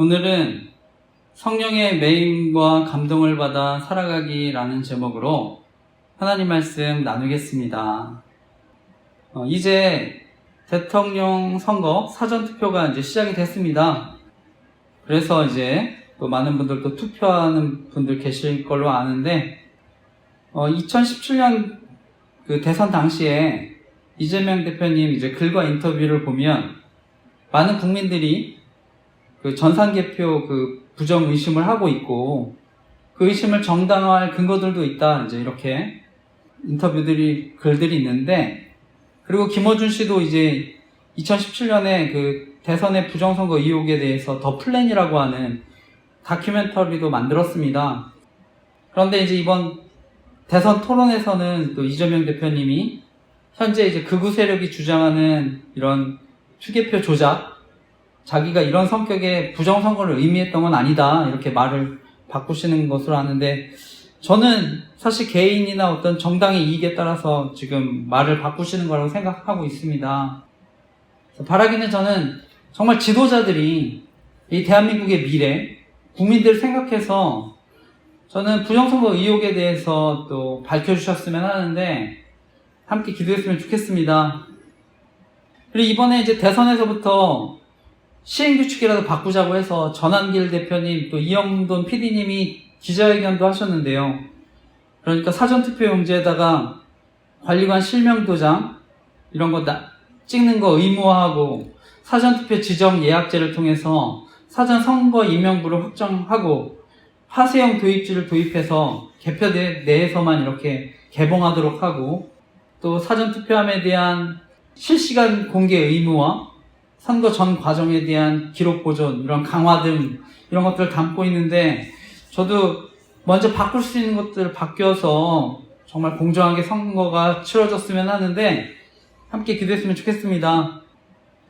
오늘은 성령의 매임과 감동을 받아 살아가기라는 제목으로 하나님 말씀 나누겠습니다. 이제 대통령 선거 사전투표가 이제 시작이 됐습니다. 그래서 이제 또 많은 분들도 투표하는 분들 계실 걸로 아는데 2017년 그 대선 당시에 이재명 대표님 이제 글과 인터뷰를 보면 많은 국민들이 그 전산개표 그 부정 의심을 하고 있고 그 의심을 정당화할 근거들도 있다 이제 이렇게 글들이 있는데, 그리고 김어준 씨도 이제 2017년에 그 대선의 부정선거 의혹에 대해서 더 플랜이라고 하는 다큐멘터리도 만들었습니다. 그런데 이제 이번 대선 토론에서는 또 이재명 대표님이 현재 이제 극우 세력이 주장하는 이런 투개표 조작, 자기가 이런 성격의 부정선거를 의미했던 건 아니다 이렇게 말을 바꾸시는 것으로 아는데, 저는 사실 개인이나 어떤 정당의 이익에 따라서 지금 말을 바꾸시는 거라고 생각하고 있습니다. 바라기는 저는 정말 지도자들이 이 대한민국의 미래, 국민들을 생각해서 저는 부정선거 의혹에 대해서 또 밝혀주셨으면 하는데 함께 기도했으면 좋겠습니다. 그리고 이번에 이제 대선에서부터 시행규칙이라도 바꾸자고 해서 전한길 대표님 또 이영돈 PD님이 기자회견도 하셨는데요. 그러니까 사전투표용지에다가 관리관 실명도장 이런 거 찍는 거 의무화하고 사전투표 지정 예약제를 통해서 사전선거 임명부를 확정하고 파쇄형 도입지를 도입해서 개표대 내에서만 이렇게 개봉하도록 하고, 또 사전투표함에 대한 실시간 공개 의무화, 선거 전 과정에 대한 기록 보존, 이런 강화 등 이런 것들을 담고 있는데, 저도 먼저 바꿀 수 있는 것들을 바뀌어서 정말 공정하게 선거가 치러졌으면 하는데 함께 기도했으면 좋겠습니다.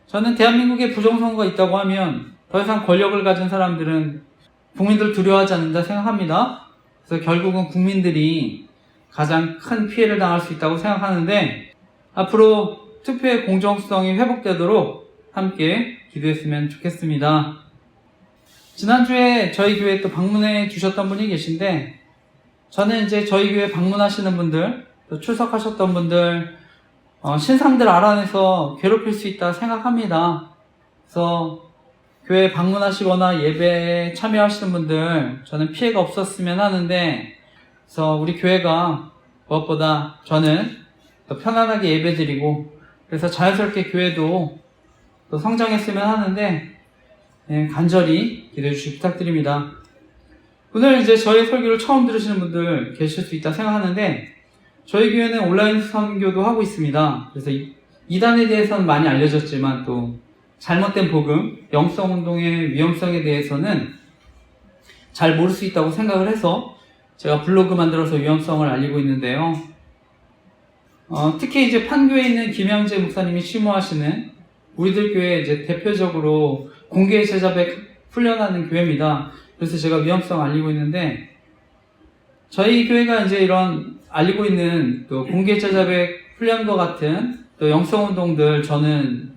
저는 대한민국에 부정선거가 있다고 하면 더 이상 권력을 가진 사람들은 국민들 두려워하지 않는다 생각합니다. 그래서 결국은 국민들이 가장 큰 피해를 당할 수 있다고 생각하는데, 앞으로 투표의 공정성이 회복되도록 함께 기도했으면 좋겠습니다. 지난주에 저희 교회에 또 방문해 주셨던 분이 계신데, 저는 이제 저희 교회 방문하시는 분들, 또 출석하셨던 분들, 신상들 알아내서 괴롭힐 수 있다 생각합니다. 그래서 교회 방문하시거나 예배에 참여하시는 분들, 저는 피해가 없었으면 하는데, 그래서 우리 교회가 무엇보다 저는 더 편안하게 예배드리고, 그래서 자연스럽게 교회도 또 성장했으면 하는데, 간절히 기도해 주시기 부탁드립니다. 오늘 이제 저희 설교를 처음 들으시는 분들 계실 수 있다 생각하는데, 저희 교회는 온라인 선교도 하고 있습니다. 그래서 이단에 대해서는 많이 알려졌지만 또 잘못된 복음, 영성운동의 위험성에 대해서는 잘 모를 수 있다고 생각을 해서 제가 블로그 만들어서 위험성을 알리고 있는데요. 특히 이제 판교에 있는 김양재 목사님이 심호하시는 우리들 교회 이제 대표적으로 공개 제자백 훈련하는 교회입니다. 그래서 제가 위험성 알리고 있는데, 저희 교회가 이제 이런 알리고 있는 또 공개 제자백 훈련과 같은 또 영성운동들, 저는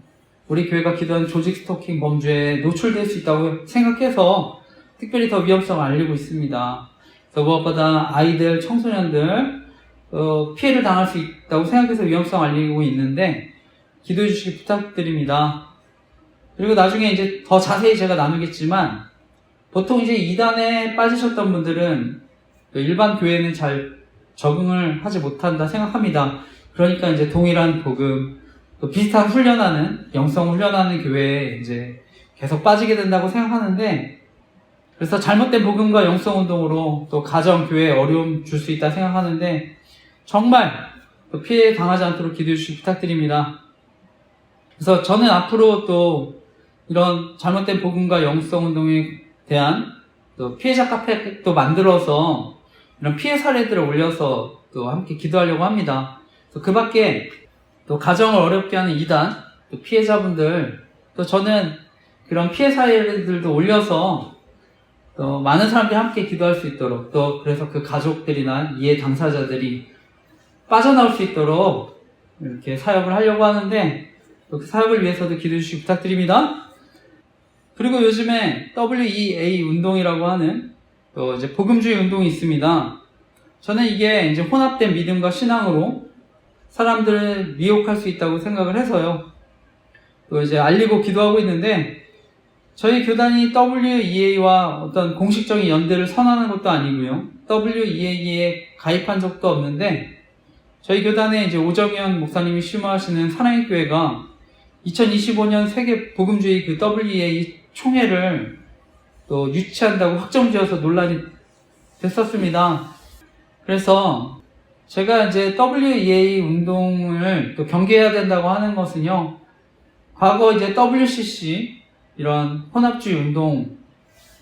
우리 교회가 기도하는 조직 스토킹 범죄에 노출될 수 있다고 생각해서 특별히 더 위험성을 알리고 있습니다. 그래서 무엇보다 아이들, 청소년들 피해를 당할 수 있다고 생각해서 위험성을 알리고 있는데 기도해 주시기 부탁드립니다. 그리고 나중에 이제 더 자세히 제가 나누겠지만, 보통 이제 이단에 빠지셨던 분들은 일반 교회는 잘 적응을 하지 못한다 생각합니다. 그러니까 이제 동일한 복음, 또 비슷한 훈련하는, 영성 훈련하는 교회에 이제 계속 빠지게 된다고 생각하는데, 그래서 잘못된 복음과 영성 운동으로 또 가정, 교회에 어려움 줄 수 있다 생각하는데, 정말 또 피해 당하지 않도록 기도해 주시기 부탁드립니다. 그래서 저는 앞으로 또 이런 잘못된 복음과 영성 운동에 대한 또 피해자 카페도 만들어서 이런 피해 사례들을 올려서 또 함께 기도하려고 합니다. 그 밖에 또 가정을 어렵게 하는 이단, 또 피해자분들, 또 저는 그런 피해 사례들도 올려서 또 많은 사람들이 함께 기도할 수 있도록, 또 그래서 그 가족들이나 이해 당사자들이 빠져나올 수 있도록 이렇게 사역을 하려고 하는데, 또 그 사역을 위해서도 기도해 주시기 부탁드립니다. 그리고 요즘에 WEA 운동이라고 하는 또 이제 복음주의 운동이 있습니다. 저는 이게 이제 혼합된 믿음과 신앙으로 사람들을 미혹할 수 있다고 생각을 해서요. 또 이제 알리고 기도하고 있는데, 저희 교단이 WEA와 어떤 공식적인 연대를 선언하는 것도 아니고요. WEA에 가입한 적도 없는데, 저희 교단에 이제 오정현 목사님이 심호하시는 사랑의 교회가 2025년 세계 복음주의 그 WEA 총회를 또 유치한다고 확정지어서 논란이 됐었습니다. 그래서 제가 이제 WEA 운동을 또 경계해야 된다고 하는 것은요, 과거 이제 WCC 이런 혼합주의 운동,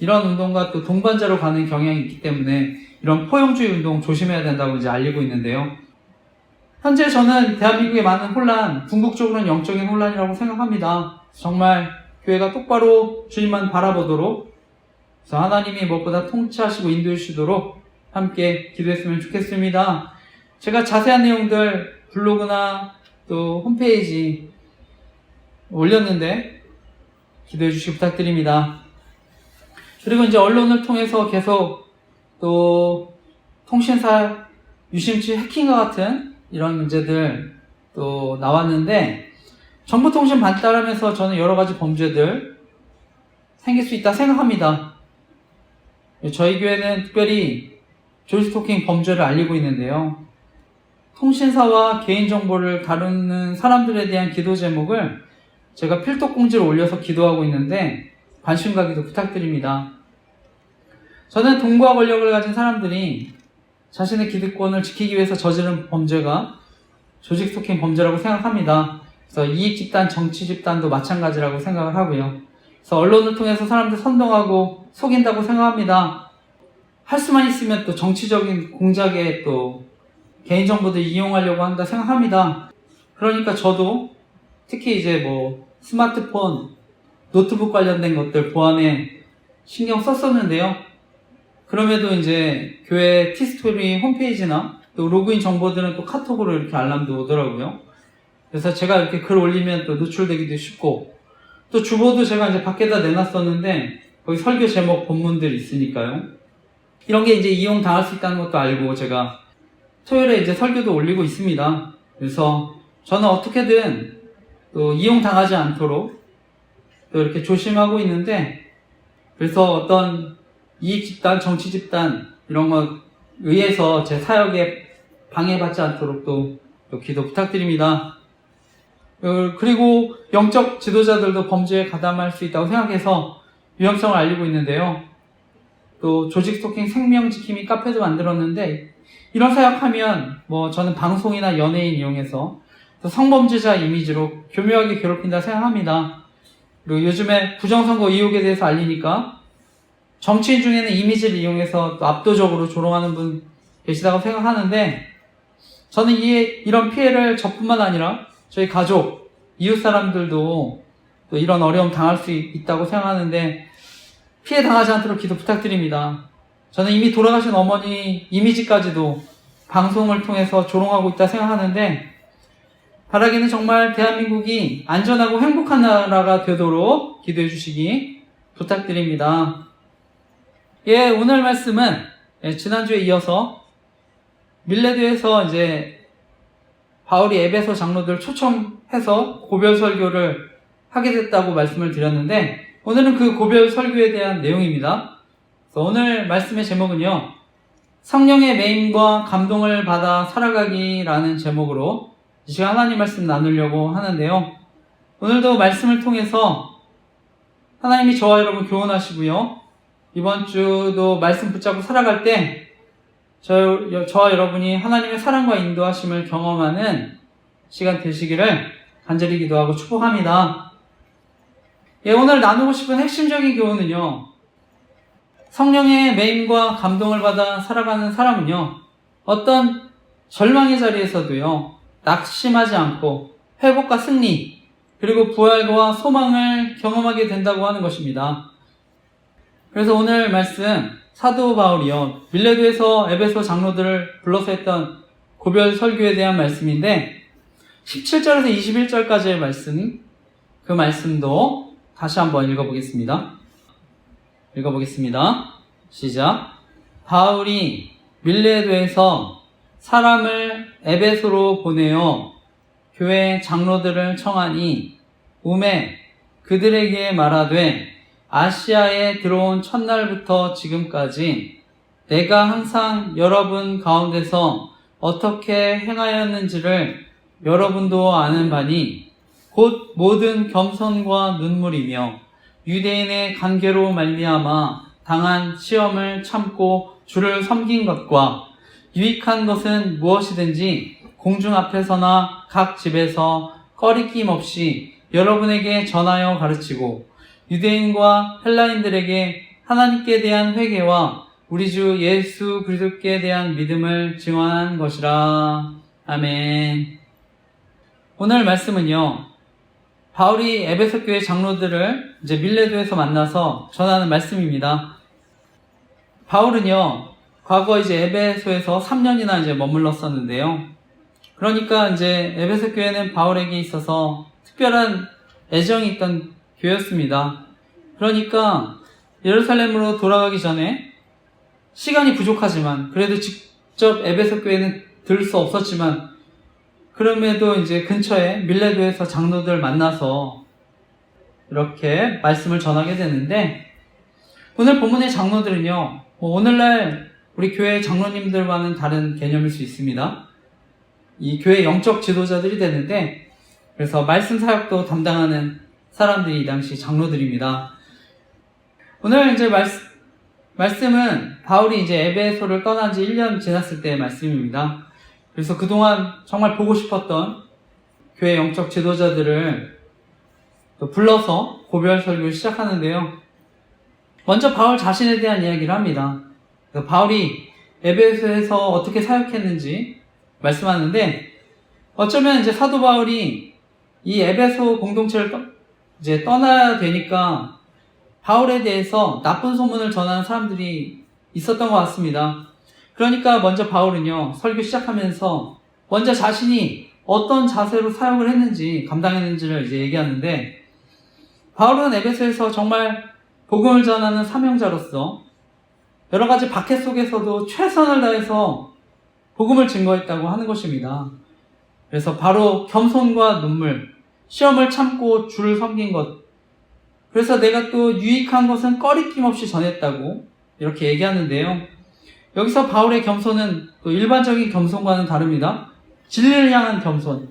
이런 운동과 또 동반자로 가는 경향이 있기 때문에 이런 포용주의 운동 조심해야 된다고 이제 알리고 있는데요. 현재 저는 대한민국의 많은 혼란, 궁극적으로는 영적인 혼란이라고 생각합니다. 정말 교회가 똑바로 주님만 바라보도록, 그래서 하나님이 무엇보다 통치하시고 인도해 주시도록 함께 기도했으면 좋겠습니다. 제가 자세한 내용들 블로그나 또 홈페이지 올렸는데 기도해 주시기 부탁드립니다. 그리고 이제 언론을 통해서 계속 또 통신사 유심치 해킹과 같은 이런 문제들 또 나왔는데, 정보통신 발달하면서 저는 여러 가지 범죄들 생길 수 있다 생각합니다. 저희 교회는 특별히 조지스토킹 범죄를 알리고 있는데요. 통신사와 개인정보를 다루는 사람들에 대한 기도 제목을 제가 필독공지를 올려서 기도하고 있는데 관심과 기도 부탁드립니다. 저는 돈과 권력을 가진 사람들이 자신의 기득권을 지키기 위해서 저지른 범죄가 조직 스토킹 범죄라고 생각합니다. 그래서 이익 집단, 정치 집단도 마찬가지라고 생각을 하고요. 그래서 언론을 통해서 사람들 선동하고 속인다고 생각합니다. 할 수만 있으면 또 정치적인 공작에 또 개인정보들 이용하려고 한다 생각합니다. 그러니까 저도 특히 이제 뭐 스마트폰, 노트북 관련된 것들 보안에 신경 썼었는데요. 그럼에도 이제 교회 티스토리 홈페이지나 또 로그인 정보들은 또 카톡으로 이렇게 알람도 오더라고요. 그래서 제가 이렇게 글 올리면 또 노출되기도 쉽고, 또 주보도 제가 이제 밖에다 내놨었는데 거기 설교 제목 본문들이 있으니까요. 이런 게 이제 이용 당할 수 있다는 것도 알고 제가 토요일에 이제 설교도 올리고 있습니다. 그래서 저는 어떻게든 또 이용 당하지 않도록 또 이렇게 조심하고 있는데, 그래서 어떤 이익 집단, 정치 집단 이런 거 의해서 제 사역에 방해받지 않도록 또 기도 부탁드립니다. 그리고 영적 지도자들도 범죄에 가담할 수 있다고 생각해서 위험성을 알리고 있는데요. 또 조직 스토킹 생명지킴이 카페도 만들었는데, 이런 사역하면 뭐 저는 방송이나 연예인 이용해서 또 성범죄자 이미지로 교묘하게 괴롭힌다 생각합니다. 그리고 요즘에 부정선거 의혹에 대해서 알리니까 정치인 중에는 이미지를 이용해서 또 압도적으로 조롱하는 분 계시다고 생각하는데, 저는 이런 피해를 저뿐만 아니라 저희 가족, 이웃 사람들도 또 이런 어려움 당할 수 있다고 생각하는데, 피해 당하지 않도록 기도 부탁드립니다. 저는 이미 돌아가신 어머니 이미지까지도 방송을 통해서 조롱하고 있다 생각하는데, 바라기는 정말 대한민국이 안전하고 행복한 나라가 되도록 기도해 주시기 부탁드립니다. 예, 오늘 말씀은 지난주에 이어서 밀레드에서 이제 바울이 에베소 장로들 초청해서 고별 설교를 하게 됐다고 말씀을 드렸는데, 오늘은 그 고별 설교에 대한 내용입니다. 그래서 오늘 말씀의 제목은요, 성령의 매임과 감동을 받아 살아가기라는 제목으로 이 시간 하나님 말씀 나누려고 하는데요. 오늘도 말씀을 통해서 하나님이 저와 여러분 교훈하시고요, 이번 주도 말씀 붙잡고 살아갈 때 저와 여러분이 하나님의 사랑과 인도하심을 경험하는 시간 되시기를 간절히 기도하고 축복합니다. 예, 오늘 나누고 싶은 핵심적인 교훈은요, 성령의 매임과 감동을 받아 살아가는 사람은요, 어떤 절망의 자리에서도요, 낙심하지 않고 회복과 승리, 그리고 부활과 소망을 경험하게 된다고 하는 것입니다. 그래서 오늘 말씀, 사도 바울이요, 밀레도에서 에베소 장로들을 불러서 했던 고별 설교에 대한 말씀인데, 17절에서 21절까지의 말씀, 그 말씀도 다시 한번 읽어보겠습니다. 시작. 바울이 밀레도에서 사람을 에베소로 보내어 교회 장로들을 청하니 오매 그들에게 말하되 아시아에 들어온 첫날부터 지금까지 내가 항상 여러분 가운데서 어떻게 행하였는지를 여러분도 아는 바니 곧 모든 겸손과 눈물이며 유대인의 관계로 말미암아 당한 시험을 참고 주를 섬긴 것과 유익한 것은 무엇이든지 공중 앞에서나 각 집에서 꺼리낌 없이 여러분에게 전하여 가르치고 유대인과 헬라인들에게 하나님께 대한 회개와 우리 주 예수 그리스도께 대한 믿음을 증언한 것이라. 아멘. 오늘 말씀은요, 바울이 에베소 교회 장로들을 이제 밀레도에서 만나서 전하는 말씀입니다. 바울은요, 과거 이제 에베소에서 3년이나 이제 머물렀었는데요. 그러니까 이제 에베소 교회는 바울에게 있어서 특별한 애정이 있던 교회였습니다. 그러니까 예루살렘으로 돌아가기 전에 시간이 부족하지만 그래도 직접 에베소 교회는 들 수 없었지만 그럼에도 이제 근처에 밀레도에서 장로들 만나서 이렇게 말씀을 전하게 되는데, 오늘 본문의 장로들은요, 오늘날 우리 교회 장로님들과는 다른 개념일 수 있습니다. 이 교회 영적 지도자들이 되는데, 그래서 말씀 사역도 담당하는 사람들이 이 당시 장로들입니다. 오늘 이제 말씀은 바울이 이제 에베소를 떠난 지 1년 지났을 때의 말씀입니다. 그래서 그동안 정말 보고 싶었던 교회 영적 지도자들을 또 불러서 고별 설교를 시작하는데요. 먼저 바울 자신에 대한 이야기를 합니다. 바울이 에베소에서 어떻게 사역했는지 말씀하는데, 어쩌면 이제 사도 바울이 이 에베소 공동체를 이제 떠나야 되니까 바울에 대해서 나쁜 소문을 전하는 사람들이 있었던 것 같습니다. 그러니까 먼저 바울은요, 설교 시작하면서 먼저 자신이 어떤 자세로 사역을 했는지, 감당했는지를 이제 얘기하는데, 바울은 에베소에서 정말 복음을 전하는 사명자로서 여러 가지 박해 속에서도 최선을 다해서 복음을 증거했다고 하는 것입니다. 그래서 바로 겸손과 눈물, 시험을 참고 주를 섬긴 것, 그래서 내가 또 유익한 것은 꺼리낌 없이 전했다고 이렇게 얘기하는데요. 여기서 바울의 겸손은 또 일반적인 겸손과는 다릅니다. 진리를 향한 겸손.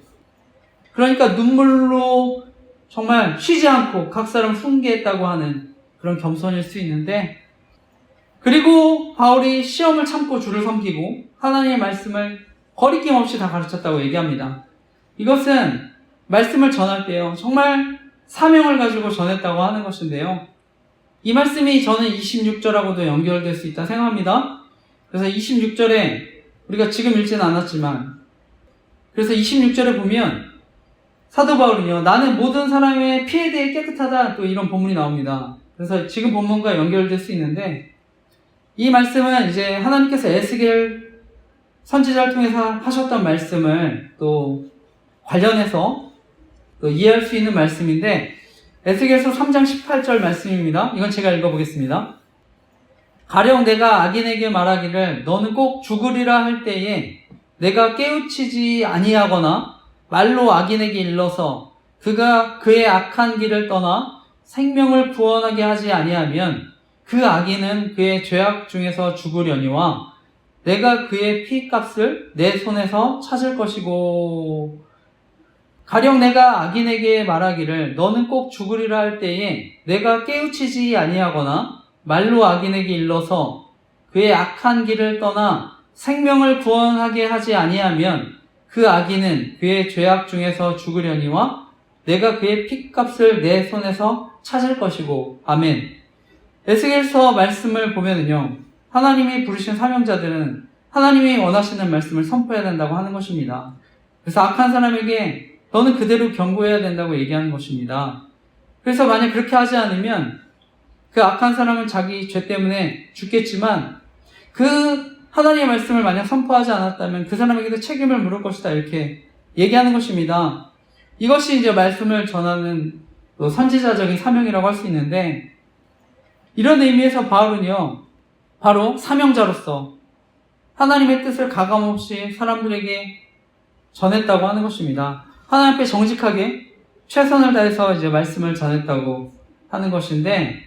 그러니까 눈물로 정말 쉬지 않고 각 사람 훈계했다고 하는 그런 겸손일 수 있는데, 그리고 바울이 시험을 참고 주를 섬기고 하나님의 말씀을 거리낌 없이 다 가르쳤다고 얘기합니다. 이것은 말씀을 전할 때요, 정말 사명을 가지고 전했다고 하는 것인데요. 이 말씀이 저는 26절하고도 연결될 수 있다 생각합니다. 그래서 26절에 우리가 지금 읽지는 않았지만, 그래서 26절에 보면 사도 바울은요, 나는 모든 사람의 피에 대해 깨끗하다, 또 이런 본문이 나옵니다. 그래서 지금 본문과 연결될 수 있는데, 이 말씀은 이제 하나님께서 에스겔 선지자를 통해서 하셨던 말씀을 또 관련해서 또 이해할 수 있는 말씀인데, 에스겔서 3장 18절 말씀입니다. 이건 제가 읽어보겠습니다. 가령 내가 악인에게 말하기를 너는 꼭 죽으리라 할 때에 내가 깨우치지 아니하거나 말로 악인에게 일러서 그가 그의 악한 길을 떠나 생명을 구원하게 하지 아니하면 그 악인은 그의 죄악 중에서 죽으려니와 내가 그의 피값을 내 손에서 찾을 것이고, 가령 내가 악인에게 말하기를 너는 꼭 죽으리라 할 때에 내가 깨우치지 아니하거나 말로 악인에게 일러서 그의 악한 길을 떠나 생명을 구원하게 하지 아니하면 그 악인은 그의 죄악 중에서 죽으려니와 내가 그의 피값을 내 손에서 찾을 것이고. 아멘. 에스겔서 말씀을 보면은요, 하나님이 부르신 사명자들은 하나님이 원하시는 말씀을 선포해야 된다고 하는 것입니다. 그래서 악한 사람에게 너는 그대로 경고해야 된다고 얘기하는 것입니다. 그래서 만약 그렇게 하지 않으면 그 악한 사람은 자기 죄 때문에 죽겠지만, 그 하나님의 말씀을 만약 선포하지 않았다면 그 사람에게도 책임을 물을 것이다, 이렇게 얘기하는 것입니다. 이것이 이제 말씀을 전하는 또 선지자적인 사명이라고 할 수 있는데, 이런 의미에서 바울은요, 바로 사명자로서 하나님의 뜻을 가감없이 사람들에게 전했다고 하는 것입니다. 하나님 앞에 정직하게 최선을 다해서 이제 말씀을 전했다고 하는 것인데,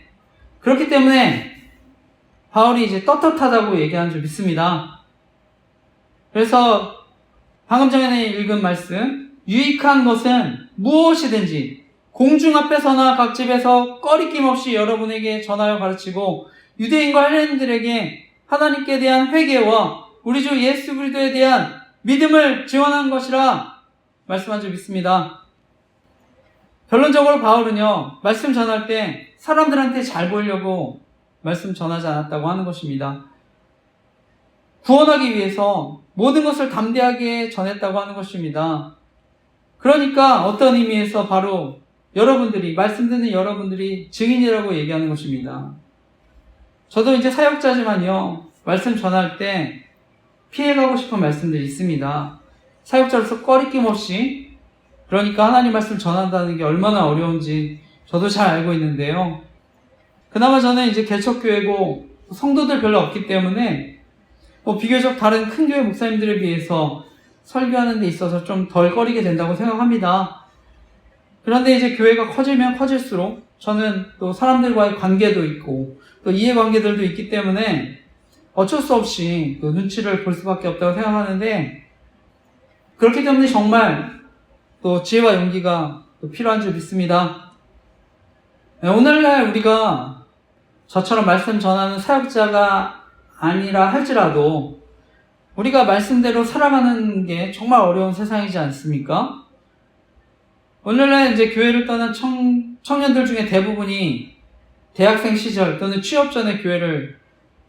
그렇기 때문에 바울이 이제 떳떳하다고 얘기하는 줄 믿습니다. 그래서 방금 전에 읽은 말씀, 유익한 것은 무엇이든지 공중 앞에서나 각 집에서 꺼리낌 없이 여러분에게 전하여 가르치고 유대인과 헬레인들에게 하나님께 대한 회개와 우리 주 예수 그리스도에 대한 믿음을 지원한 것이라 말씀한 줄 믿습니다. 결론적으로 바울은요, 말씀 전할 때 사람들한테 잘 보이려고 말씀 전하지 않았다고 하는 것입니다. 구원하기 위해서 모든 것을 담대하게 전했다고 하는 것입니다. 그러니까 어떤 의미에서 바로 여러분들이, 말씀 듣는 여러분들이 증인이라고 얘기하는 것입니다. 저도 이제 사역자지만요, 말씀 전할 때 피해가고 싶은 말씀들이 있습니다. 사역자로서 꺼리낌 없이, 그러니까 하나님 말씀 전한다는 게 얼마나 어려운지 저도 잘 알고 있는데요. 그나마 저는 이제 개척교회고 성도들 별로 없기 때문에 비교적 다른 큰 교회 목사님들에 비해서 설교하는 데 있어서 좀 덜 꺼리게 된다고 생각합니다. 그런데 이제 교회가 커지면 커질수록 저는 또 사람들과의 관계도 있고 또 이해관계들도 있기 때문에 어쩔 수 없이 그 눈치를 볼 수밖에 없다고 생각하는데, 그렇기 때문에 정말 또 지혜와 용기가 또 필요한 줄 믿습니다. 오늘날 우리가 저처럼 말씀 전하는 사역자가 아니라 할지라도 우리가 말씀대로 살아가는 게 정말 어려운 세상이지 않습니까? 오늘날 이제 교회를 떠난 청년들 중에 대부분이 대학생 시절 또는 취업 전에 교회를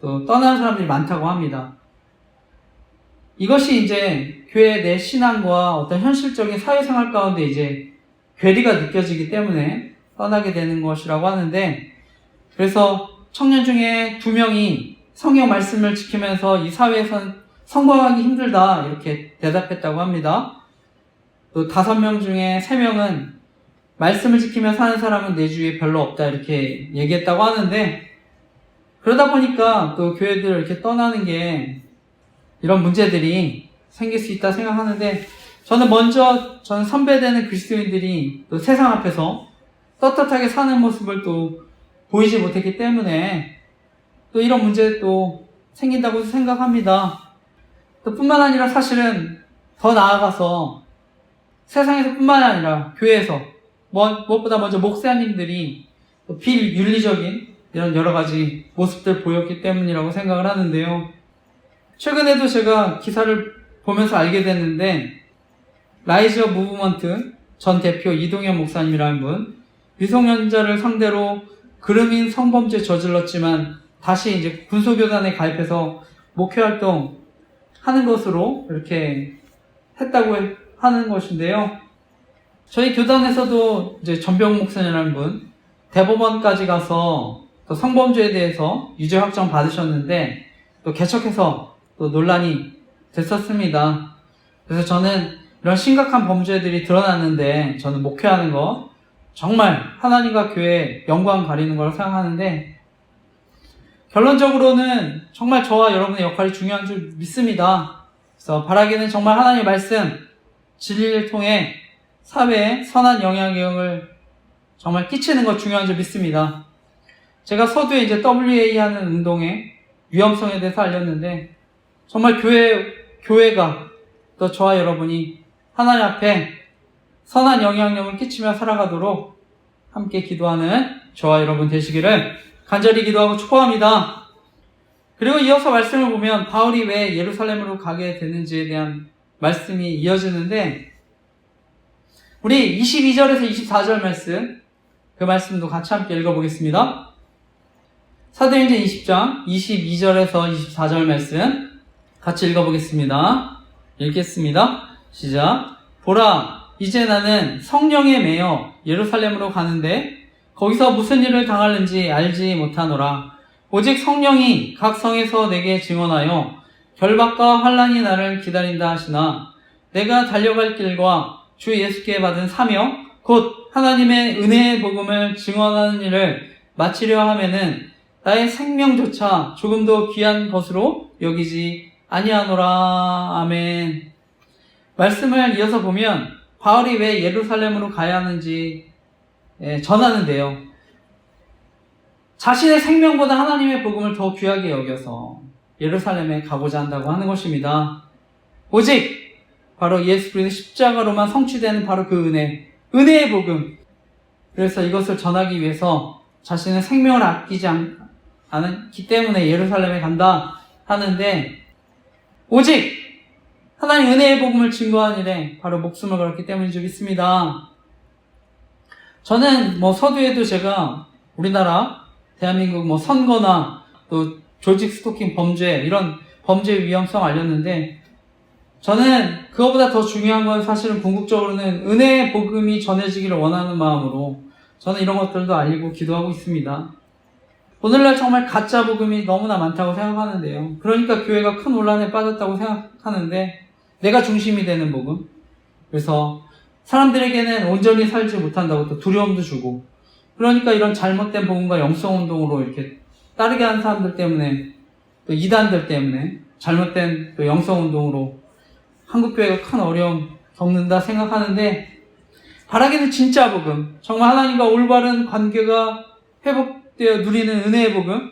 또 떠나는 사람들이 많다고 합니다. 이것이 이제 교회 내 신앙과 어떤 현실적인 사회생활 가운데 이제 괴리가 느껴지기 때문에 떠나게 되는 것이라고 하는데, 그래서 청년 중에 2명이 성경 말씀을 지키면서 이 사회에선 성공하기 힘들다 이렇게 대답했다고 합니다. 또 5명 중에 3명은 말씀을 지키며 사는 사람은 내 주위에 별로 없다 이렇게 얘기했다고 하는데, 그러다 보니까 또 교회들을 이렇게 떠나는 게 이런 문제들이 생길 수 있다 생각하는데, 저는 선배되는 그리스도인들이 또 세상 앞에서 떳떳하게 사는 모습을 또 보이지 못했기 때문에 또 이런 문제도 생긴다고 생각합니다. 또 뿐만 아니라 사실은 더 나아가서 세상에서 뿐만 아니라 교회에서 무엇보다 먼저 목사님들이 비윤리적인 이런 여러 가지 모습들 보였기 때문이라고 생각을 하는데요. 최근에도 제가 기사를 보면서 알게 됐는데, 라이저 무브먼트 전 대표 이동현 목사님이라는 분, 미성년자를 상대로 그루밍 성범죄 저질렀지만 다시 이제 군소교단에 가입해서 목회활동 하는 것으로 이렇게 했다고 하는 것인데요. 저희 교단에서도 이제 전병 목사님이라는 분, 대법원까지 가서 또 성범죄에 대해서 유죄 확정 받으셨는데 또 개척해서 또 논란이 됐었습니다. 그래서 저는 이런 심각한 범죄들이 드러났는데, 저는 목회하는 거 정말 하나님과 교회에 영광 가리는 거라고 생각하는데, 결론적으로는 정말 저와 여러분의 역할이 중요한 줄 믿습니다. 그래서 바라기는 정말 하나님의 말씀, 진리를 통해 사회에 선한 영향력을 정말 끼치는 것 중요한 줄 믿습니다. 제가 서두에 이제 WA 하는 운동의 위험성에 대해서 알렸는데, 정말 교회가 또 저와 여러분이 하나님 앞에 선한 영향력을 끼치며 살아가도록 함께 기도하는 저와 여러분 되시기를 간절히 기도하고 축복합니다. 그리고 이어서 말씀을 보면 바울이 왜 예루살렘으로 가게 되는지에 대한 말씀이 이어지는데, 우리 22절에서 24절 말씀, 그 말씀도 같이 함께 읽어보겠습니다. 사도행전 20장 22절에서 24절 말씀 같이 읽어보겠습니다. 읽겠습니다. 시작. 보라, 이제 나는 성령에 매여 예루살렘으로 가는데 거기서 무슨 일을 당하는지 알지 못하노라. 오직 성령이 각 성에서 내게 증언하여 결박과 환난이 나를 기다린다 하시나 내가 달려갈 길과 주 예수께 받은 사명 곧 하나님의 은혜의 복음을 증언하는 일을 마치려 하면은 나의 생명조차 조금도 귀한 것으로 여기지 아니하노라. 아멘. 말씀을 이어서 보면 바울이 왜 예루살렘으로 가야 하는지 전하는데요. 자신의 생명보다 하나님의 복음을 더 귀하게 여겨서 예루살렘에 가고자 한다고 하는 것입니다. 오직 바로 예수 그리스도의 십자가로만 성취되는 바로 그 은혜의 복음. 그래서 이것을 전하기 위해서 자신의 생명을 아끼지 않기 때문에 예루살렘에 간다 하는데, 오직 하나님 은혜의 복음을 증거한 일에 바로 목숨을 걸었기 때문인 줄 믿습니다. 저는 서두에도 제가 우리나라 대한민국 선거나 또 조직 스토킹 범죄, 이런 범죄 위험성 알렸는데, 저는 그거보다 더 중요한 건 사실은 궁극적으로는 은혜의 복음이 전해지기를 원하는 마음으로 저는 이런 것들도 알리고 기도하고 있습니다. 오늘날 정말 가짜 복음이 너무나 많다고 생각하는데요. 그러니까 교회가 큰 혼란에 빠졌다고 생각하는데, 내가 중심이 되는 복음. 그래서 사람들에게는 온전히 살지 못한다고 또 두려움도 주고, 그러니까 이런 잘못된 복음과 영성운동으로 이렇게 따르게 하는 사람들 때문에, 또 이단들 때문에 잘못된 또 영성운동으로 한국교회가 큰 어려움 겪는다 생각하는데, 바라기는 진짜 복음, 정말 하나님과 올바른 관계가 회복되어 누리는 은혜의 복음,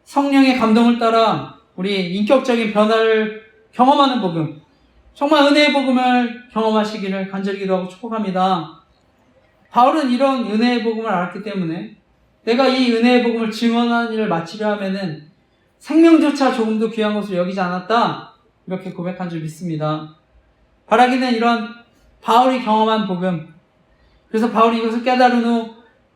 성령의 감동을 따라 우리 인격적인 변화를 경험하는 복음, 정말 은혜의 복음을 경험하시기를 간절히 기도하고 축복합니다. 바울은 이런 은혜의 복음을 알았기 때문에 내가 이 은혜의 복음을 증언하는 일을 마치려 하면은 생명조차 조금도 귀한 것을 여기지 않았다, 이렇게 고백한 줄 믿습니다. 바라기는 이런 바울이 경험한 복음, 그래서 바울이 이것을 깨달은 후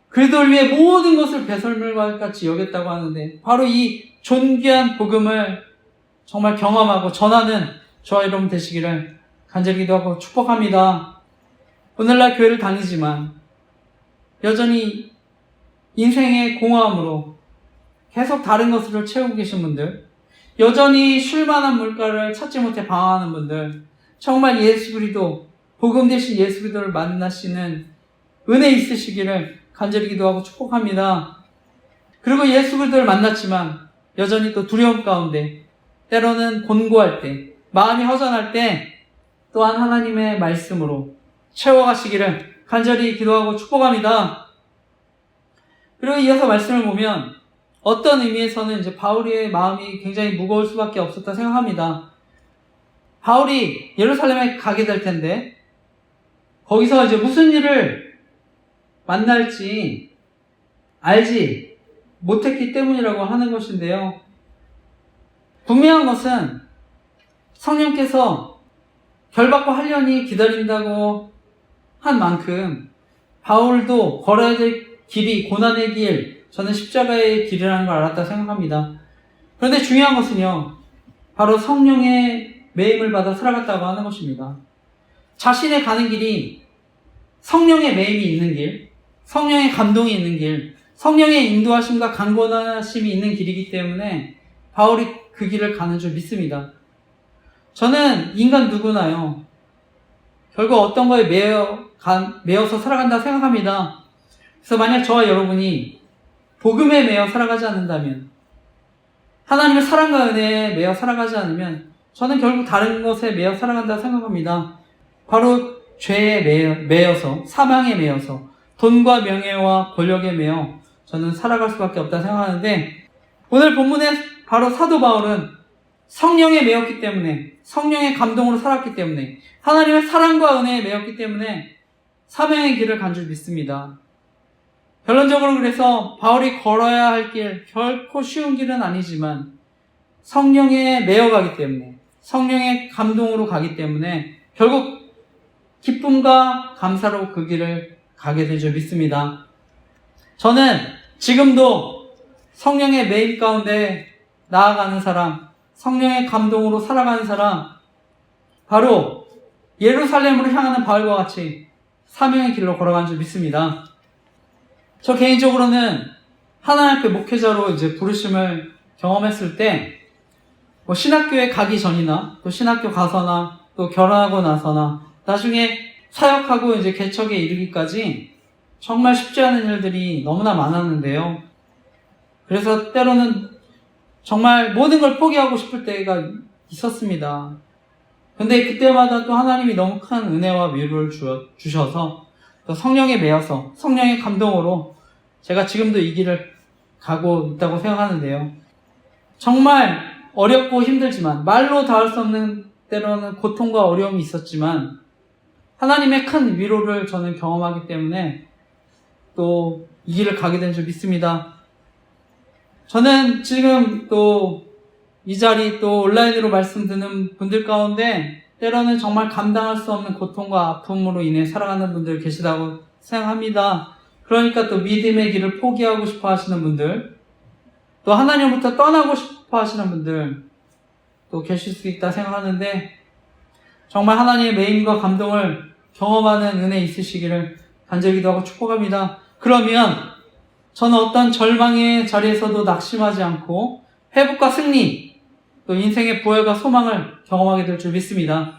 그리스도를 위해 모든 것을 배설물과 같이 여겼다고 하는데, 바로 이 존귀한 복음을 정말 경험하고 전하는 저와 여러분 되시기를 간절히 기도하고 축복합니다. 오늘날 교회를 다니지만 여전히 인생의 공허함으로 계속 다른 것으로 채우고 계신 분들, 여전히 쉴만한 물가를 찾지 못해 방황하는 분들, 정말 예수 그리스도, 복음 대신 예수 그리스도를 만나시는 은혜 있으시기를 간절히 기도하고 축복합니다. 그리고 예수 그리스도를 만났지만 여전히 또 두려움 가운데, 때로는 곤고할 때, 마음이 허전할 때 또한 하나님의 말씀으로 채워가시기를 간절히 기도하고 축복합니다. 그리고 이어서 말씀을 보면 어떤 의미에서는 이제 바울의 마음이 굉장히 무거울 수밖에 없었다 생각합니다. 바울이 예루살렘에 가게 될 텐데 거기서 이제 무슨 일을 만날지 알지 못했기 때문이라고 하는 것인데요. 분명한 것은 성령께서 결박과 한련히 기다린다고 한 만큼 바울도 걸어야 될 길이 고난의 길, 저는 십자가의 길이라는 걸 알았다 생각합니다. 그런데 중요한 것은요, 바로 성령의 매임을 받아 살아갔다고 하는 것입니다. 자신의 가는 길이 성령의 매임이 있는 길, 성령의 감동이 있는 길, 성령의 인도하심과 강권하심이 있는 길이기 때문에 바울이 그 길을 가는 줄 믿습니다. 저는 인간 누구나요, 결국 어떤 거에 매여서 살아간다 생각합니다. 그래서 만약 저와 여러분이 복음에 매여 살아가지 않는다면, 하나님의 사랑과 은혜에 매여 살아가지 않으면 저는 결국 다른 것에 매여 살아간다 생각합니다. 바로 죄에 매여서, 사망에 매여서, 돈과 명예와 권력에 매여 저는 살아갈 수밖에 없다 생각하는데, 오늘 본문에 바로 사도 바울은 성령에 매였기 때문에, 성령의 감동으로 살았기 때문에, 하나님의 사랑과 은혜에 매였기 때문에 사명의 길을 간 줄 믿습니다. 결론적으로 그래서 바울이 걸어야 할 길, 결코 쉬운 길은 아니지만 성령에 매여가기 때문에, 성령의 감동으로 가기 때문에 결국 기쁨과 감사로 그 길을 가게 될 줄 믿습니다. 저는 지금도 성령의 매임 가운데 나아가는 사람, 성령의 감동으로 살아가는 사람, 바로 예루살렘으로 향하는 바울과 같이 사명의 길로 걸어간 줄 믿습니다. 저 개인적으로는 하나님 앞에 목회자로 이제 부르심을 경험했을 때, 신학교에 가기 전이나 또 신학교 가서나 또 결혼하고 나서나 나중에 사역하고 이제 개척에 이르기까지 정말 쉽지 않은 일들이 너무나 많았는데요. 그래서 때로는 정말 모든 걸 포기하고 싶을 때가 있었습니다. 근데 그때마다 또 하나님이 너무 큰 은혜와 위로를 주셔서 또 성령에 매여서 성령의 감동으로 제가 지금도 이 길을 가고 있다고 생각하는데요. 정말 어렵고 힘들지만 말로 닿을 수 없는 때로는 고통과 어려움이 있었지만 하나님의 큰 위로를 저는 경험하기 때문에 또 이 길을 가게 된 줄 믿습니다. 저는 지금 또 이 자리 또 온라인으로 말씀 듣는 분들 가운데 때로는 정말 감당할 수 없는 고통과 아픔으로 인해 살아가는 분들 계시다고 생각합니다. 그러니까 또 믿음의 길을 포기하고 싶어 하시는 분들, 또 하나님부터 떠나고 싶어 하시는 분들 또 계실 수 있다 생각하는데 정말 하나님의 매임과 감동을 경험하는 은혜 있으시기를 간절히 기도하고 축복합니다. 그러면 저는 어떤 절망의 자리에서도 낙심하지 않고 회복과 승리, 또 인생의 부활과 소망을 경험하게 될 줄 믿습니다.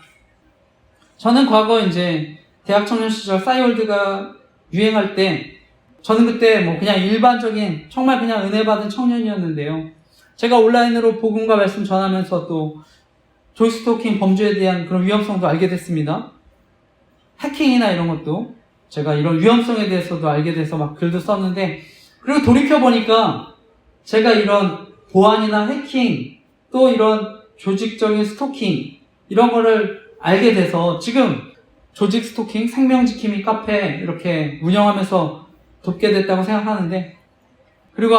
저는 과거 이제 대학 청년 시절 싸이월드가 유행할 때 저는 그때 뭐 그냥 일반적인 정말 그냥 은혜 받은 청년이었는데요. 제가 온라인으로 복음과 말씀 전하면서 또 조이스토킹 범죄에 대한 그런 위험성도 알게 됐습니다. 해킹이나 이런 것도 제가 이런 위험성에 대해서도 알게 돼서 막 글도 썼는데, 그리고 돌이켜보니까 제가 이런 보안이나 해킹, 또 이런 조직적인 스토킹, 이런 거를 알게 돼서 지금 조직 스토킹, 생명지킴이 카페 이렇게 운영하면서 돕게 됐다고 생각하는데, 그리고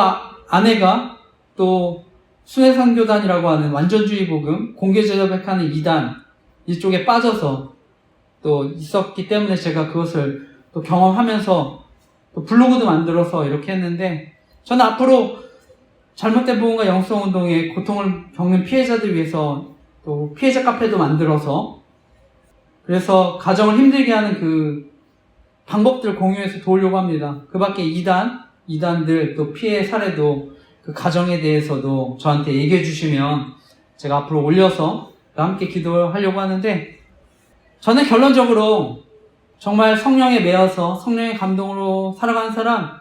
아내가 또 순회선교단이라고 하는 완전주의 복음, 공개제자백하는 2단 이쪽에 빠져서 또 있었기 때문에 제가 그것을 또 경험하면서 또 블로그도 만들어서 이렇게 했는데, 저는 앞으로 잘못된 복음과 영성운동에 고통을 겪는 피해자들 위해서 또 피해자 카페도 만들어서 그래서 가정을 힘들게 하는 그 방법들을 공유해서 도우려고 합니다. 그 밖에 이단들 또 피해 사례도 그 가정에 대해서도 저한테 얘기해 주시면 제가 앞으로 올려서 함께 기도하려고 하는데, 저는 결론적으로 정말 성령에 매여서 성령의 감동으로 살아가는 사람,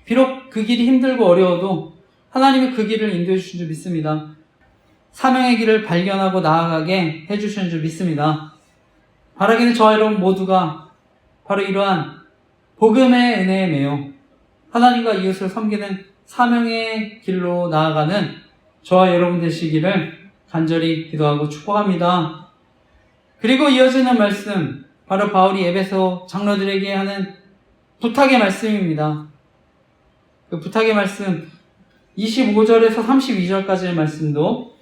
비록 그 길이 힘들고 어려워도 하나님이 그 길을 인도해 주신 줄 믿습니다. 사명의 길을 발견하고 나아가게 해주시는 줄 믿습니다. 바라기는 저와 여러분 모두가 바로 이러한 복음의 은혜에 매여 하나님과 이웃을 섬기는 사명의 길로 나아가는 저와 여러분 되시기를 간절히 기도하고 축복합니다. 그리고 이어지는 말씀, 바로 바울이 에베소 장로들에게 하는 부탁의 말씀입니다. 그 부탁의 말씀 25절에서 32절까지의 말씀도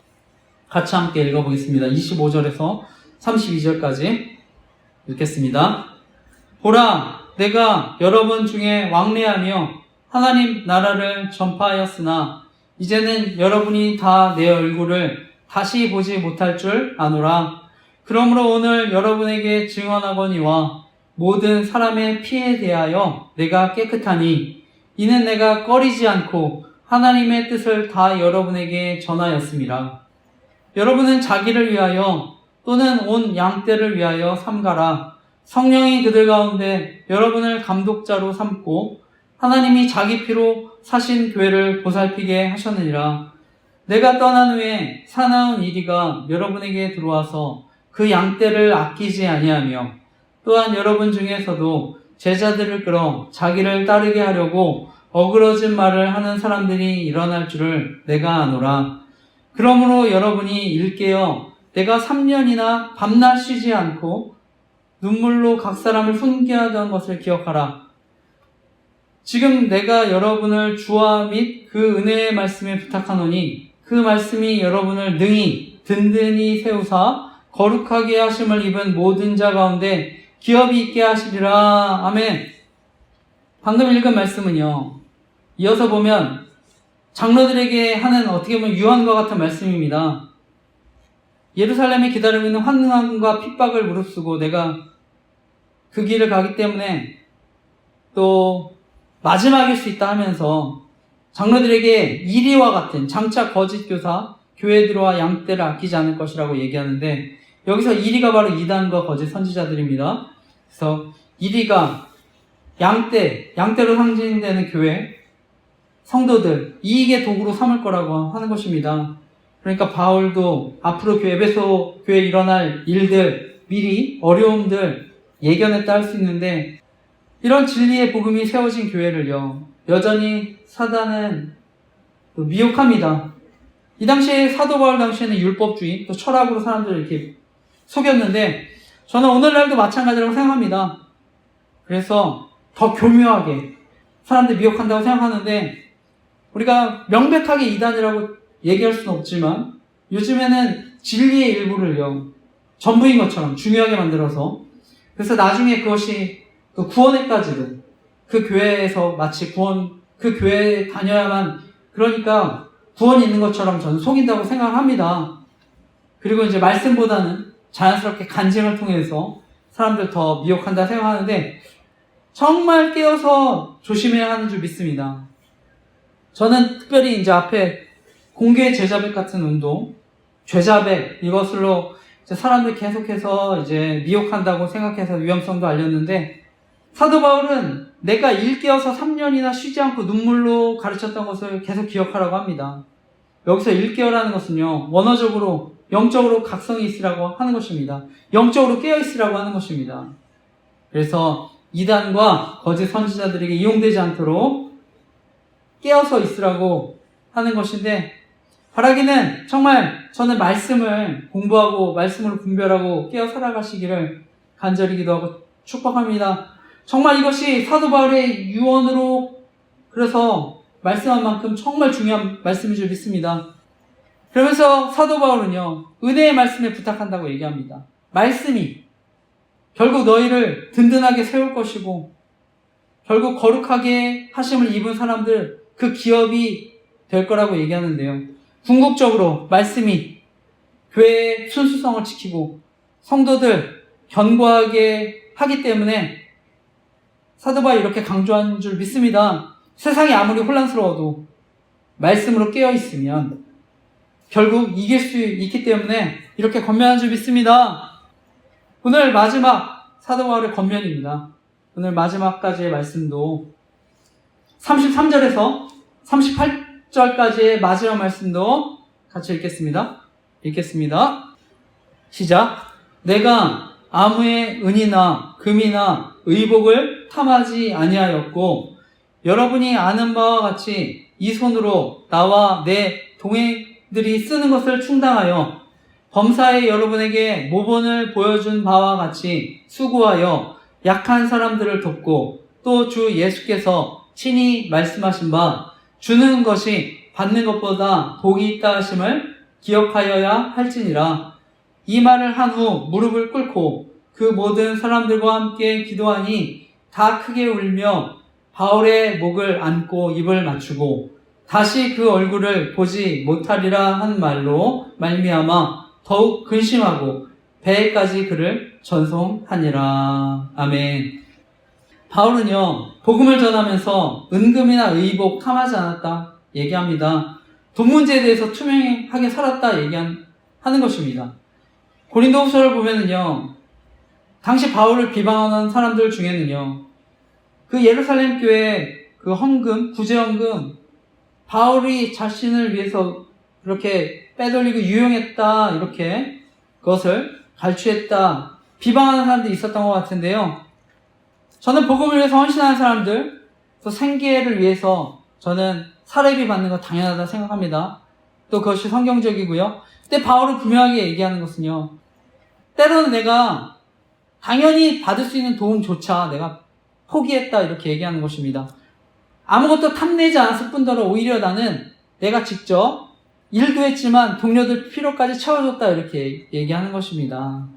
같이 함께 읽어보겠습니다. 25절에서 32절까지 읽겠습니다. 보라, 내가 여러분 중에 왕래하며 하나님 나라를 전파하였으나 이제는 여러분이 다 내 얼굴을 다시 보지 못할 줄 아노라. 그러므로 오늘 여러분에게 증언하거니와 모든 사람의 피에 대하여 내가 깨끗하니 이는 내가 꺼리지 않고 하나님의 뜻을 다 여러분에게 전하였습니다. 여러분은 자기를 위하여 또는 온 양떼를 위하여 삼가라. 성령이 그들 가운데 여러분을 감독자로 삼고 하나님이 자기 피로 사신 교회를 보살피게 하셨느니라. 내가 떠난 후에 사나운 이리가 여러분에게 들어와서 그 양떼를 아끼지 아니하며 또한 여러분 중에서도 제자들을 끌어 자기를 따르게 하려고 어그러진 말을 하는 사람들이 일어날 줄을 내가 아노라. 그러므로 여러분이 일깨어 내가 3년이나 밤낮 쉬지 않고 눈물로 각 사람을 훈계하던 것을 기억하라. 지금 내가 여러분을 주와 및 그 은혜의 말씀에 부탁하노니 그 말씀이 여러분을 능히 든든히 세우사 거룩하게 하심을 입은 모든 자 가운데 기업이 있게 하시리라. 아멘. 방금 읽은 말씀은요, 이어서 보면 장로들에게 하는 어떻게 보면 유언과 같은 말씀입니다. 예루살렘에 기다리고 있는 환난과 핍박을 무릅쓰고 내가 그 길을 가기 때문에 또 마지막일 수 있다 하면서 장로들에게 이리와 같은 장차 거짓 교사, 교회에 들어와 양떼를 아끼지 않을 것이라고 얘기하는데, 여기서 이리가 바로 이단과 거짓 선지자들입니다. 그래서 1위가 양떼로 상징되는 교회, 성도들, 이익의 도구로 삼을 거라고 하는 것입니다. 그러니까 바울도 앞으로 에베소 교회에 일어날 일들, 미리 어려움들 예견했다 할 수 있는데, 이런 진리의 복음이 세워진 교회를요, 여전히 사단은 미혹합니다. 이 당시에 사도 바울 당시에는 율법주의, 또 철학으로 사람들을 이렇게 속였는데, 저는 오늘날도 마찬가지라고 생각합니다. 그래서 더 교묘하게 사람들 미혹한다고 생각하는데, 우리가 명백하게 이단이라고 얘기할 수는 없지만 요즘에는 진리의 일부를요, 전부인 것처럼 중요하게 만들어서, 그래서 나중에 그것이 또 구원에까지도 그 교회에서 마치 그 교회에 다녀야만, 그러니까 구원이 있는 것처럼 저는 속인다고 생각합니다. 그리고 이제 말씀보다는 자연스럽게 간증을 통해서 사람들 더 미혹한다 생각하는데, 정말 깨어서 조심해야 하는 줄 믿습니다. 저는 특별히 이제 앞에 공개 제자백 같은 운동, 죄자백, 이것으로 이제 사람들 계속해서 이제 미혹한다고 생각해서 위험성도 알렸는데, 사도 바울은 내가 일깨어서 3년이나 쉬지 않고 눈물로 가르쳤던 것을 계속 기억하라고 합니다. 여기서 일깨어라는 것은요, 원어적으로 영적으로 각성이 있으라고 하는 것입니다. 영적으로 깨어있으라고 하는 것입니다. 그래서 이단과 거짓 선지자들에게 이용되지 않도록 깨어서 있으라고 하는 것인데, 바라기는 정말 저는 말씀을 공부하고 말씀으로 분별하고 깨어 살아가시기를 간절히 기도하고 축복합니다. 정말 이것이 사도 바울의 유언으로, 그래서 말씀한 만큼 정말 중요한 말씀인 줄 믿습니다. 그러면서 사도 바울은요, 은혜의 말씀에 부탁한다고 얘기합니다. 말씀이 결국 너희를 든든하게 세울 것이고, 결국 거룩하게 하심을 입은 사람들, 그 기업이 될 거라고 얘기하는데요. 궁극적으로 말씀이 교회의 순수성을 지키고 성도들 견고하게 하기 때문에 사도 바울이 이렇게 강조한 줄 믿습니다. 세상이 아무리 혼란스러워도 말씀으로 깨어있으면 결국 이길 수 있기 때문에 이렇게 권면한 줄 믿습니다. 오늘 마지막 사도 바울의 권면입니다. 오늘 마지막까지의 말씀도 33절에서 38절까지의 마지막 말씀도 같이 읽겠습니다. 시작. 내가 아무의 은이나 금이나 의복을 탐하지 아니하였고, 여러분이 아는 바와 같이 이 손으로 나와 내 동행들이 쓰는 것을 충당하여 범사에 여러분에게 모본을 보여준 바와 같이 수고하여 약한 사람들을 돕고, 또 주 예수께서 친히 말씀하신 바 주는 것이 받는 것보다 복이 있다 하심을 기억하여야 할지니라. 이 말을 한 후 무릎을 꿇고 그 모든 사람들과 함께 기도하니 다 크게 울며 바울의 목을 안고 입을 맞추고 다시 그 얼굴을 보지 못하리라 한 말로 말미암아 더욱 근심하고 배에까지 그를 전송하니라. 아멘. 바울은요, 복음을 전하면서 은금이나 의복 탐하지 않았다 얘기합니다. 돈 문제에 대해서 투명하게 살았다 하는 것입니다. 고린도후서를 보면은요, 당시 바울을 비방하는 사람들 중에는요, 그 예루살렘 교회 그 헌금, 구제헌금, 바울이 자신을 위해서 이렇게 빼돌리고 유용했다, 이렇게 그것을 갈취했다, 비방하는 사람들이 있었던 것 같은데요. 저는 복음을 위해서 헌신하는 사람들, 또 생계를 위해서 저는 사례비 받는 거 당연하다 생각합니다. 또 그것이 성경적이고요. 근데 바울은 분명하게 얘기하는 것은요, 때로는 내가 당연히 받을 수 있는 도움조차 내가 포기했다, 이렇게 얘기하는 것입니다. 아무것도 탐내지 않았을 뿐더러 오히려 나는 내가 직접 일도 했지만 동료들 필요까지 채워줬다, 이렇게 얘기하는 것입니다.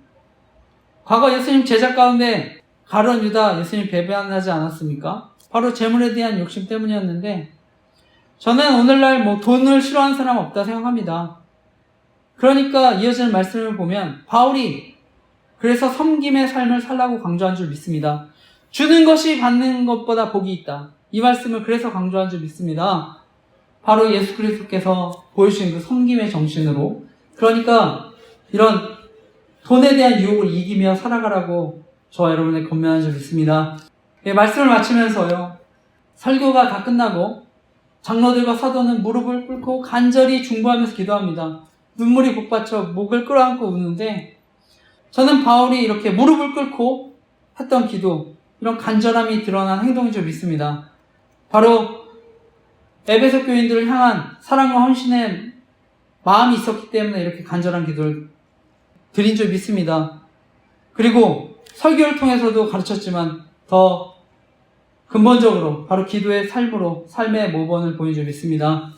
과거 예수님 제자 가운데 가룟 유다 예수님 배반하지 않았습니까? 바로 재물에 대한 욕심 때문이었는데, 저는 오늘날 돈을 싫어하는 사람 없다 생각합니다. 그러니까 이어지는 말씀을 보면 바울이 그래서 섬김의 삶을 살라고 강조한 줄 믿습니다. 주는 것이 받는 것보다 복이 있다, 이 말씀을 그래서 강조한 줄 믿습니다. 바로 예수 그리스도께서 보여주신 그 섬김의 정신으로, 그러니까 이런 돈에 대한 유혹을 이기며 살아가라고 저와 여러분의 건면한 줄 믿습니다. 예, 말씀을 마치면서요, 설교가 다 끝나고 장로들과 사도는 무릎을 꿇고 간절히 중보하면서 기도합니다. 눈물이 복받쳐 목을 끌어안고 우는데, 저는 바울이 이렇게 무릎을 꿇고 했던 기도, 이런 간절함이 드러난 행동인 줄 믿습니다. 바로 에베소 교인들을 향한 사랑과 헌신의 마음이 있었기 때문에 이렇게 간절한 기도를 드린 줄 믿습니다. 그리고 설교를 통해서도 가르쳤지만 더 근본적으로 바로 기도의 삶으로 삶의 모범을 보인 줄 믿습니다.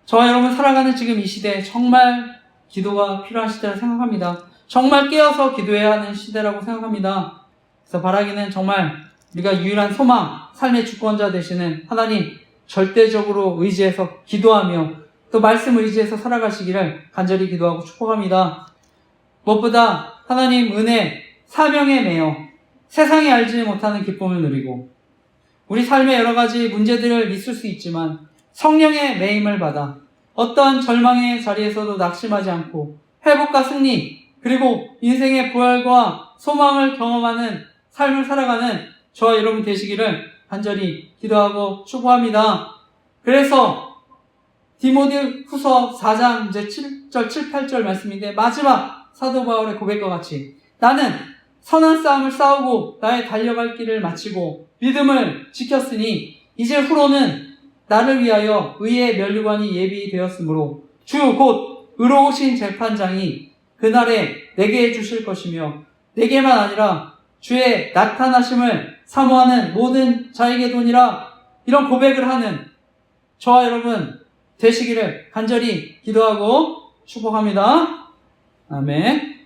저와 여러분 살아가는 지금 이 시대, 정말 기도가 필요한 시대라 생각합니다. 정말 깨어서 기도해야 하는 시대라고 생각합니다. 그래서 바라기는 정말 우리가 유일한 소망, 삶의 주권자 되시는 하나님 절대적으로 의지해서 기도하며 또 말씀 의지해서 살아가시기를 간절히 기도하고 축복합니다. 무엇보다 하나님 은혜, 사명에 매여 세상이 알지 못하는 기쁨을 누리고, 우리 삶에 여러 가지 문제들을 있을 수 있지만 성령의 매임을 받아 어떠한 절망의 자리에서도 낙심하지 않고 회복과 승리, 그리고 인생의 부활과 소망을 경험하는 삶을 살아가는 저와 여러분 되시기를 간절히 기도하고 축복합니다. 그래서 디모데 후서 4장 이제 7절, 7, 8절 말씀인데, 마지막 사도 바울의 고백과 같이 나는 선한 싸움을 싸우고 나의 달려갈 길을 마치고 믿음을 지켰으니 이제 후로는 나를 위하여 의의 면류관이 예비되었으므로 주 곧 의로우신 재판장이 그날에 내게 주실 것이며, 내게만 아니라 주의 나타나심을 사모하는 모든 자에게도니라. 이런 고백을 하는 저와 여러분 되시기를 간절히 기도하고 축복합니다. 아멘.